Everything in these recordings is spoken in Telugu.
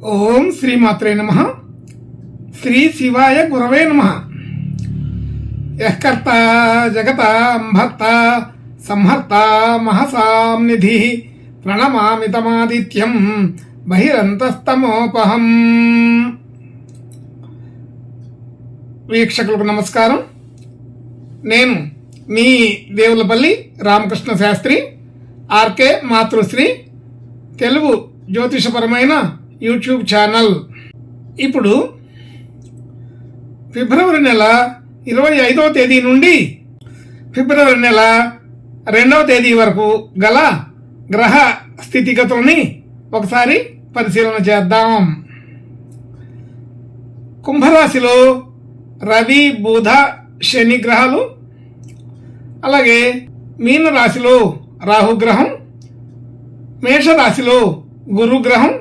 ఓం శ్రీమాత్రే నమః. శ్రీ శివాయ గురవే నమః. యఃకర్త జగతాం భర్త సంహర్త మహసాం నిధి ప్రణమామి తమాదిత్యం బహిరంతస్తమోపహం. వీక్షకులకు నమస్కారం. నేను మీ దేవులపల్లి రామకృష్ణ శాస్త్రి, ఆర్కే మాతృశ్రీ తెలుగు జ్యోతిషపరమైన యూట్యూబ్ ఛానల్. ఇప్పుడు ఫిబ్రవరి నెల 25వ తేదీ నుండి ఫిబ్రవరి నెల 2వ తేదీ వరకు గల గ్రహ స్థితిగతులని ఒకసారి పరిశీలన చేద్దాం. కుంభరాశిలో రవి, బుధ, శని గ్రహాలు, అలాగే మీనరాశిలో రాహుగ్రహం, మేషరాశిలో గురుగ్రహం,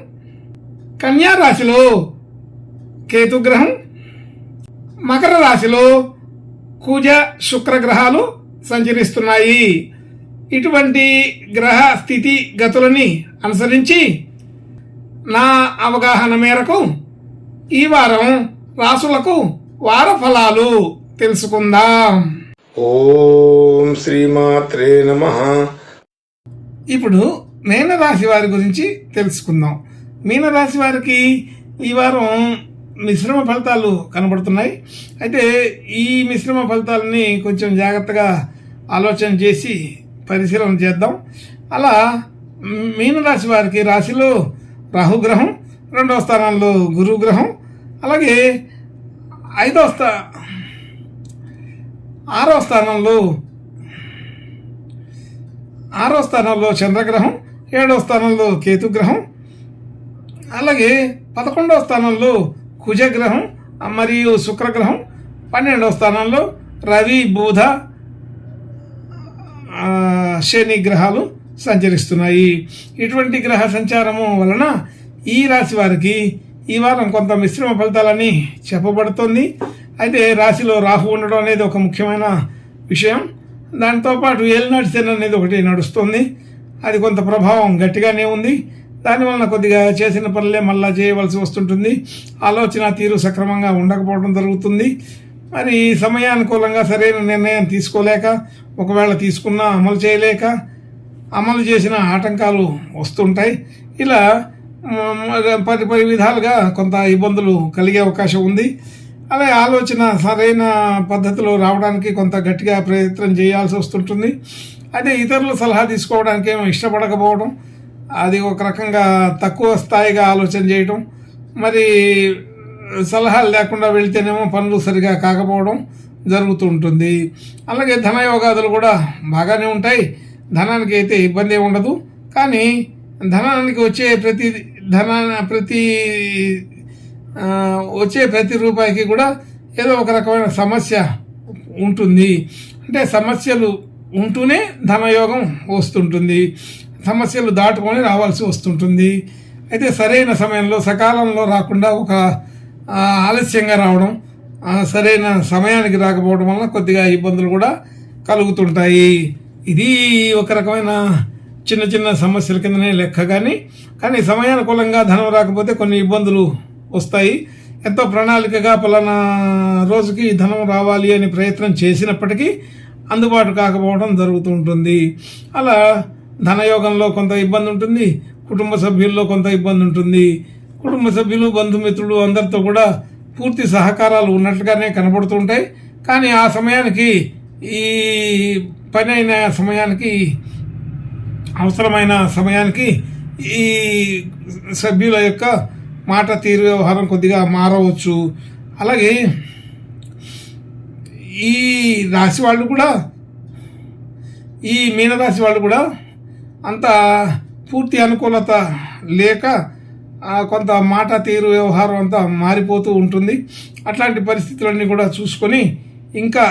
కన్యా రాశిలో కేతుగ్రహం, మకర రాశిలో కుజ శుక్రగ్రహాలు సంచరిస్తున్నాయి. ఇటువంటి గ్రహ స్థితి గతులని అనుసరించి నా అవగాహన మేరకు ఈ వారం రాసులకు వార ఫలాలు తెలుసుకుందాం. ఓం శ్రీమాత్రే నమః. ఇప్పుడు మీనరాశి వారి గురించి తెలుసుకుందాం. మీనరాశి వారికి ఈ వారం మిశ్రమ ఫలితాలు కనబడుతున్నాయి. అయితే ఈ మిశ్రమ ఫలితాలని కొంచెం జాగ్రత్తగా ఆలోచన చేసి పరిశీలన చేద్దాం. అలా మీనరాశి వారికి రాశిలో రాహుగ్రహం, 2వ స్థానంలో గురుగ్రహం, అలాగే 6వ స్థానంలో చంద్రగ్రహం, 7వ స్థానంలో కేతుగ్రహం, అలాగే 11వ స్థానంలో కుజగ్రహం మరియు శుక్రగ్రహం, 12వ స్థానంలో రవి, బుధ, శని గ్రహాలు సంచరిస్తున్నాయి. ఇటువంటి గ్రహ సంచారము వలన ఈ రాశి వారికి ఈ వారం కొంత మిశ్రమ ఫలితాలని చెప్పబడుతుంది. అయితే రాశిలో రాహు ఉండడం అనేది ఒక ముఖ్యమైన విషయం. దాంతోపాటు ఏలినాటి శని అనేది ఒకటి నడుస్తుంది. అది కొంత ప్రభావం గట్టిగానే ఉంది. దానివలన కొద్దిగా చేసిన పనులే మళ్ళా చేయవలసి వస్తుంటుంది. ఆలోచన తీరు సక్రమంగా ఉండకపోవడం జరుగుతుంది. మరి సమయానుకూలంగా సరైన నిర్ణయం తీసుకోలేక, ఒకవేళ తీసుకున్నా అమలు చేయలేక, అమలు చేసిన ఆటంకాలు వస్తుంటాయి. ఇలా పరి విధాలుగా కొంత ఇబ్బందులు కలిగే అవకాశం ఉంది. అలాగే ఆలోచన సరైన పద్ధతిలో రావడానికి కొంత గట్టిగా ప్రయత్నం చేయాల్సి వస్తుంటుంది. అయితే ఇతరుల సలహా తీసుకోవడానికి ఏమో ఇష్టపడకపోవడం, అది ఒక రకంగా తక్కువ స్థాయిగా ఆలోచన చేయటం, మరి సలహాలు లేకుండా వెళ్తేనేమో పనులు సరిగా కాకపోవడం జరుగుతూ ఉంటుంది. అలాగే ధనయోగాదులు కూడా బాగానే ఉంటాయి. ధనానికి అయితే ఇబ్బంది ఉండదు. కానీ ధనానికి వచ్చే ప్రతి రూపాయికి కూడా ఏదో ఒక రకమైన సమస్య ఉంటుంది. అంటే సమస్యలు ఉంటూనే ధనయోగం వస్తుంటుంది. సమస్యలు దాటుకొని రావాల్సి వస్తుంటుంది. అయితే సరైన సమయంలో సకాలంలో రాకుండా ఒక ఆలస్యంగా రావడం, సరైన సమయానికి రాకపోవడం వల్ల కొద్దిగా ఇబ్బందులు కూడా కలుగుతుంటాయి. ఇది ఒక రకమైన చిన్న చిన్న సమస్యల కిందనే లెక్క. కానీ సమయానుకూలంగా ధనం రాకపోతే కొన్ని ఇబ్బందులు వస్తాయి. ఎంతో ప్రణాళికగా పలానా రోజుకి ధనం రావాలి అని ప్రయత్నం చేసినప్పటికీ అందుబాటు కాకపోవడం జరుగుతూ ఉంటుంది. అలా ధనయోగంలో కొంత ఇబ్బంది ఉంటుంది. కుటుంబ సభ్యుల్లో కొంత ఇబ్బంది ఉంటుంది. కుటుంబ సభ్యులు, బంధుమిత్రులు అందరితో కూడా పూర్తి సహకారాలు ఉన్నట్లుగానే కనబడుతుంటాయి. కానీ ఆ సమయానికి, ఈ పని అయిన సమయానికి, అవసరమైన సమయానికి ఈ సభ్యుల యొక్క మాట తీరు, వ్యవహారం కొద్దిగా మారవచ్చు. అలాగే ఈ రాశి వాళ్ళు కూడా, ఈ మీనరాశి వాళ్ళు కూడా అంత పూర్తి అనుకూలత లేక కొంత మాట తీరు, వ్యవహారం అంతా మారిపోతూ ఉంటుంది. అట్లాంటి పరిస్థితులన్నీ కూడా చూసుకొని ఇంకా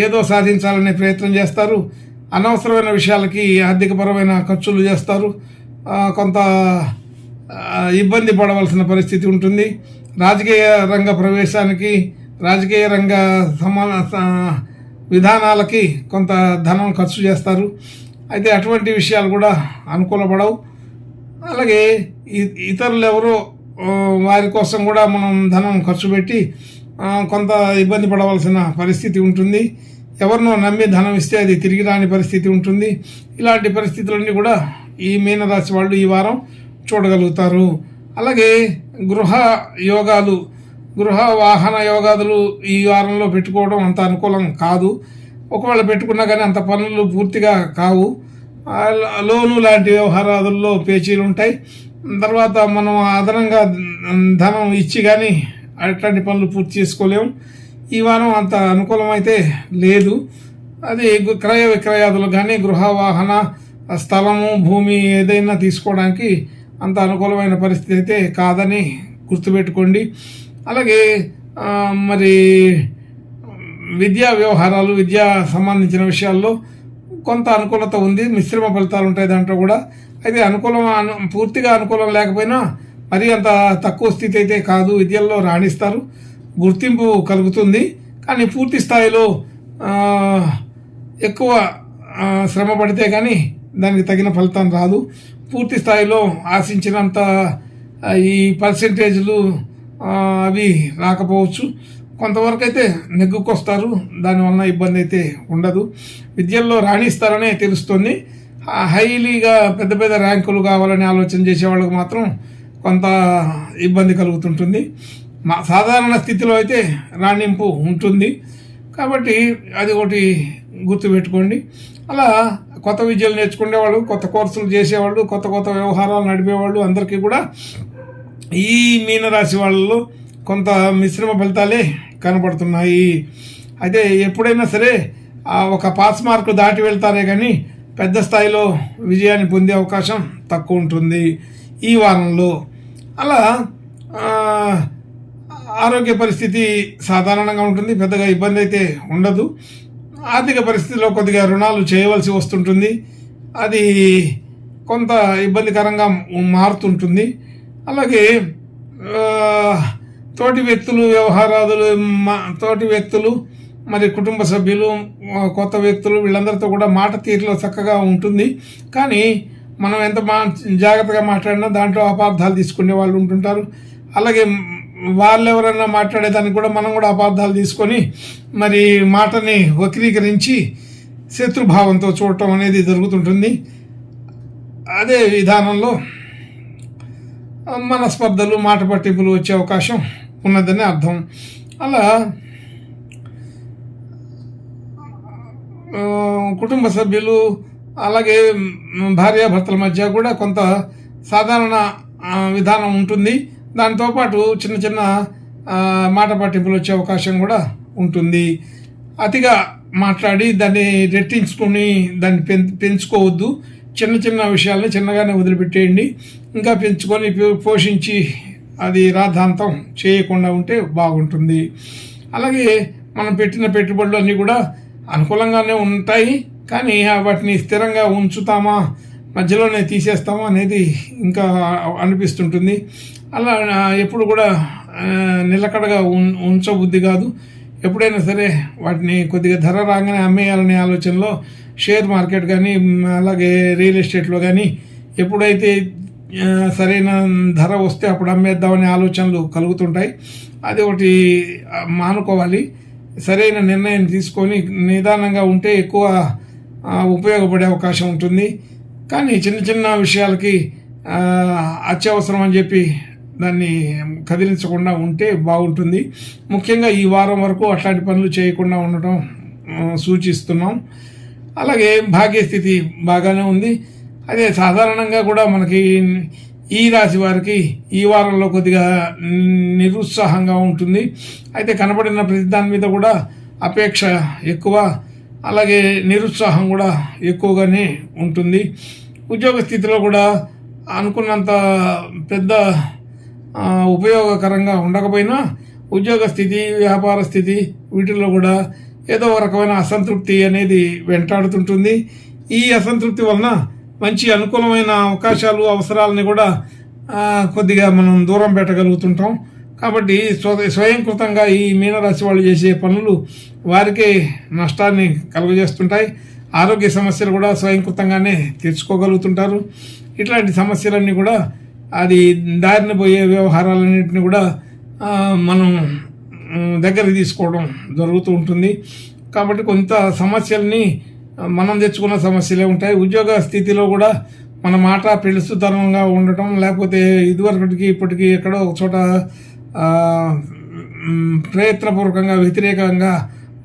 ఏదో సాధించాలనే ప్రయత్నం చేస్తారు. అనవసరమైన విషయాలకి ఆర్థికపరమైన ఖర్చులు చేస్తారు. కొంత ఇబ్బంది పడవలసిన పరిస్థితి ఉంటుంది. రాజకీయ రంగ ప్రవేశానికి, రాజకీయ రంగ విధానాలకి కొంత ధనం ఖర్చు చేస్తారు. అయితే అటువంటి విషయాలు కూడా అనుకూలపడవు. అలాగే ఇతరులు ఎవరో వారి కోసం కూడా మనం ధనం ఖర్చు పెట్టి కొంత ఇబ్బంది పడవలసిన పరిస్థితి ఉంటుంది. ఎవరినో నమ్మి ధనం ఇస్తే అది తిరిగి రాని పరిస్థితి ఉంటుంది. ఇలాంటి పరిస్థితులన్నీ కూడా ఈ మీనరాశి వాళ్ళు ఈ వారం చూడగలుగుతారు. అలాగే గృహ యోగాలు, గృహ వాహన యోగాదులు ఈ వారంలో పెట్టుకోవడం అంత అనుకూలం కాదు. ఒకవేళ పెట్టుకున్నా కానీ అంత పనులు పూర్తిగా కావు. లోను లాంటి వ్యవహారాదుల్లో పేచీలు ఉంటాయి. తర్వాత మనం అదనంగా ధనం ఇచ్చి కానీ అట్లాంటి పనులు పూర్తి చేసుకోలేము. ఈ వారం అంత అనుకూలం అయితే లేదు. అది క్రయ విక్రయాదులు కానీ గృహ వాహన స్థలము భూమి ఏదైనా తీసుకోవడానికి అంత అనుకూలమైన పరిస్థితి అయితే కాదని గుర్తుపెట్టుకోండి. అలాగే మరి విద్యా వ్యవహారాలు, విద్యా సంబంధించిన విషయాల్లో కొంత అనుకూలత ఉంది. మిశ్రమ ఫలితాలు ఉంటాయి దాంట్లో కూడా. అయితే పూర్తిగా అనుకూలం లేకపోయినా మరీ అంత తక్కువ స్థితి అయితే కాదు. విద్యల్లో రాణిస్తారు, గుర్తింపు కలుగుతుంది. కానీ పూర్తి స్థాయిలో ఎక్కువ శ్రమ పడితే కానీ దానికి తగిన ఫలితం రాదు. పూర్తి స్థాయిలో ఆశించినంత ఈ పర్సెంటేజ్లు అవి రాకపోవచ్చు. కొంతవరకు అయితే నెగ్గుకొస్తారు, దానివల్ల ఇబ్బంది అయితే ఉండదు. విద్యల్లో రాణిస్తారనే తెలుస్తుంది. హైలీగా పెద్ద పెద్ద ర్యాంకులు కావాలని ఆలోచన చేసేవాళ్ళకి మాత్రం కొంత ఇబ్బంది కలుగుతుంటుంది. సాధారణ స్థితిలో అయితే రాణింపు ఉంటుంది. కాబట్టి అది ఒకటి గుర్తుపెట్టుకోండి. అలా కొత్త విద్యలు నేర్చుకునేవాళ్ళు, కొత్త కోర్సులు చేసేవాళ్ళు, కొత్త కొత్త వ్యవహారాలు నడిపేవాళ్ళు అందరికీ కూడా ఈ మీనరాశి వాళ్ళలో కొంత మిశ్రమ ఫలితాలే కనబడుతున్నాయి. అయితే ఎప్పుడైనా సరే ఒక పాస్ మార్కు దాటి వెళ్తారే కానీ పెద్ద స్థాయిలో విజయాన్ని పొందే అవకాశం తక్కువ ఉంటుంది ఈ వారంలో. అలా ఆరోగ్య పరిస్థితి సాధారణంగా ఉంటుంది, పెద్దగా ఇబ్బంది అయితే ఉండదు. ఆర్థిక పరిస్థితిలో కొద్దిగా రుణాలు చేయవలసి వస్తుంటుంది, అది కొంత ఇబ్బందికరంగా మారుతుంటుంది. అలాగే తోటి వ్యక్తులు వ్యవహారాదులు, తోటి వ్యక్తులు మరి కుటుంబ సభ్యులు, కొత్త వ్యక్తులు వీళ్ళందరితో కూడా మాట తీరులో చక్కగా ఉంటుంది. కానీ మనం ఎంత జాగ్రత్తగా మాట్లాడినా దాంట్లో అపార్థాలు తీసుకునే వాళ్ళు ఉంటుంటారు. అలాగే వాళ్ళు ఎవరైనా మాట్లాడేదానికి కూడా మనం కూడా అపార్థాలు తీసుకొని మరి మాటని వక్రీకరించి శత్రుభావంతో చూడటం అనేది జరుగుతుంటుంది. అదే విధానంలో మనస్పర్ధలు, మాట పట్టింపులు వచ్చే అవకాశం ఉన్నదని అర్థం. అలా కుటుంబ సభ్యులు అలాగే భార్యాభర్తల మధ్య కూడా కొంత సాధారణ విధానం ఉంటుంది. దాంతోపాటు చిన్న చిన్న మాట పట్టింపులు వచ్చే అవకాశం కూడా ఉంటుంది. అతిగా మాట్లాడి దాన్ని రెట్టించుకొని దాన్ని పెంచుకోవద్దు. చిన్న చిన్న విషయాల్ని చిన్నగానే వదిలిపెట్టేయండి. ఇంకా పెంచుకొని పోషించి అది రాద్ధాంతం చేయకుండా ఉంటే బాగుంటుంది. అలాగే మనం పెట్టిన పెట్టుబడులు అన్నీ కూడా అనుకూలంగానే ఉంటాయి. కానీ వాటిని స్థిరంగా ఉంచుతామా, మధ్యలోనే తీసేస్తామా అనేది ఇంకా అనిపిస్తుంటుంది. అలా ఎప్పుడు కూడా నిలకడగా ఉంచబుద్ధి కాదు. ఎప్పుడైనా సరే వాటిని కొద్దిగా ధర రాగానే అమ్మేయాలనే ఆలోచనలో షేర్ మార్కెట్ కానీ అలాగే రియల్ ఎస్టేట్లో కానీ ఎప్పుడైతే సరైన ధర వస్తే అప్పుడు అమ్మేద్దామనే ఆలోచనలు కలుగుతుంటాయి. అది ఒకటి మానుకోవాలి. సరైన నిర్ణయం తీసుకొని నిదానంగా ఉంటే ఎక్కువ ఉపయోగపడే అవకాశం ఉంటుంది. కానీ చిన్న చిన్న విషయాలకి అత్యవసరం అని చెప్పి దాన్ని కదిలించకుండా ఉంటే బాగుంటుంది. ముఖ్యంగా ఈ వారం వరకు అట్లాంటి పనులు చేయకుండా ఉండటం సూచిస్తున్నాం. అలాగే భాగ్యస్థితి బాగానే ఉంది. అదే సాధారణంగా కూడా మనకి ఈ రాశి వారికి ఈ వారంలో కొద్దిగా నిరుత్సాహంగా ఉంటుంది. అయితే కనబడిన ప్రతి దాని మీద కూడా అపేక్ష ఎక్కువ, అలాగే నిరుత్సాహం కూడా ఎక్కువగానే ఉంటుంది. ఉద్యోగ స్థితిలో కూడా అనుకున్నంత పెద్ద ఉపయోగకరంగా ఉండకపోయినా ఉద్యోగ స్థితి, వ్యాపార స్థితి వీటిల్లో కూడా ఏదో ఒక రకమైన అసంతృప్తి అనేది వెంటాడుతుంటుంది. ఈ అసంతృప్తి వలన మంచి అనుకూలమైన అవకాశాలు, అవసరాలని కూడా కొద్దిగా మనం దూరం పెట్టగలుగుతుంటాం. కాబట్టి స్వయంకృతంగా ఈ మీనరాశి వాళ్ళు చేసే పనులు వారికే నష్టాన్ని కలుగజేస్తుంటాయి. ఆరోగ్య సమస్యలు కూడా స్వయంకృతంగానే తెచ్చుకోగలుగుతుంటారు. ఇట్లాంటి సమస్యలన్నీ కూడా అది దారిన పోయే వ్యవహారాలన్నింటినీ కూడా మనం దగ్గరికి తీసుకోవడం జరుగుతూ ఉంటుంది. కాబట్టి కొంత సమస్యల్ని మనం తెచ్చుకున్న సమస్యలే ఉంటాయి. ఉద్యోగ స్థితిలో కూడా మన మాట పిలుస్తుతనంగా ఉండటం, లేకపోతే ఇదివరకటికి ఇప్పటికీ ఎక్కడో ఒక చోట ప్రయత్నపూర్వకంగా వ్యతిరేకంగా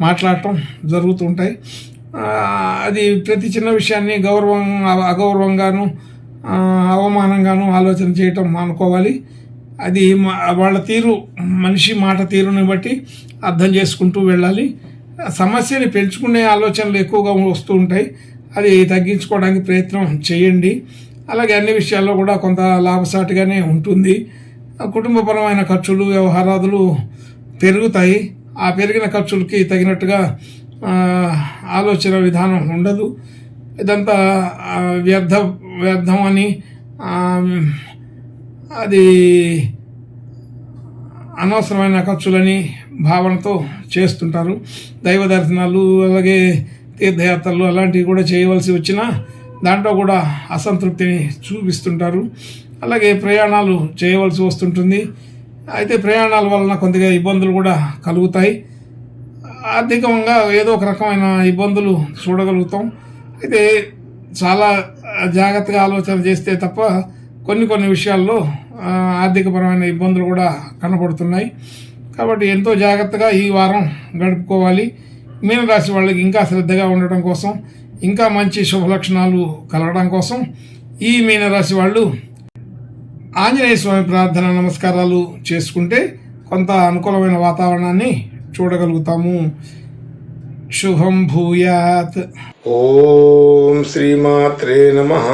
మాట్లాడటం జరుగుతుంటాయి. అది ప్రతి చిన్న విషయాన్ని అగౌరవంగాను అవమానంగాను ఆలోచన చేయటం మానుకోవాలి. అది వాళ్ళ తీరు, మనిషి మాట తీరుని బట్టి అర్థం చేసుకుంటూ వెళ్ళాలి. సమస్యని పెంచుకునే ఆలోచనలు ఎక్కువగా వస్తూ ఉంటాయి. అది తగ్గించుకోవడానికి ప్రయత్నం చేయండి. అలాగే అన్ని విషయాల్లో కూడా కొంత లాభసాటిగానే ఉంటుంది. కుటుంబపరమైన ఖర్చులు, వ్యవహారాదులు పెరుగుతాయి. ఆ పెరిగిన ఖర్చులకి తగినట్టుగా ఆలోచన విధానం ఉండదు. ఇదంతా వ్యర్థం అని అది అనవసరమైన ఖర్చులని భావనతో చేస్తుంటారు. దైవ దర్శనాలు, అలాగే తీర్థయాత్రలు అలాంటివి కూడా చేయవలసి వచ్చినా దాంట్లో కూడా అసంతృప్తిని చూపిస్తుంటారు. అలాగే ప్రయాణాలు చేయవలసి వస్తుంటుంది. అయితే ప్రయాణాల వలన కొద్దిగా ఇబ్బందులు కూడా కలుగుతాయి. ఆర్థికంగా ఏదో ఒక రకమైన ఇబ్బందులు చూడగలుగుతాం. అయితే చాలా జాగ్రత్తగా ఆలోచన చేస్తే తప్ప కొన్ని విషయాల్లో ఆర్థికపరమైన ఇబ్బందులు కూడా కనపడుతున్నాయి. కాబట్టి ఎంతో జాగ్రత్తగా ఈ వారం గడుపుకోవాలి. మీనరాశి వాళ్ళకి ఇంకా శ్రద్ధగా ఉండటం కోసం, ఇంకా మంచి శుభలక్షణాలు కలగడం కోసం ఈ మీనరాశి వాళ్ళు ఆంజనేయ స్వామి ప్రార్థన నమస్కారాలు చేసుకుంటే కొంత అనుకూలమైన వాతావరణాన్ని చూడగలుగుతాము. శుభం భూయాత్. ఓం శ్రీమాత్రే నమః.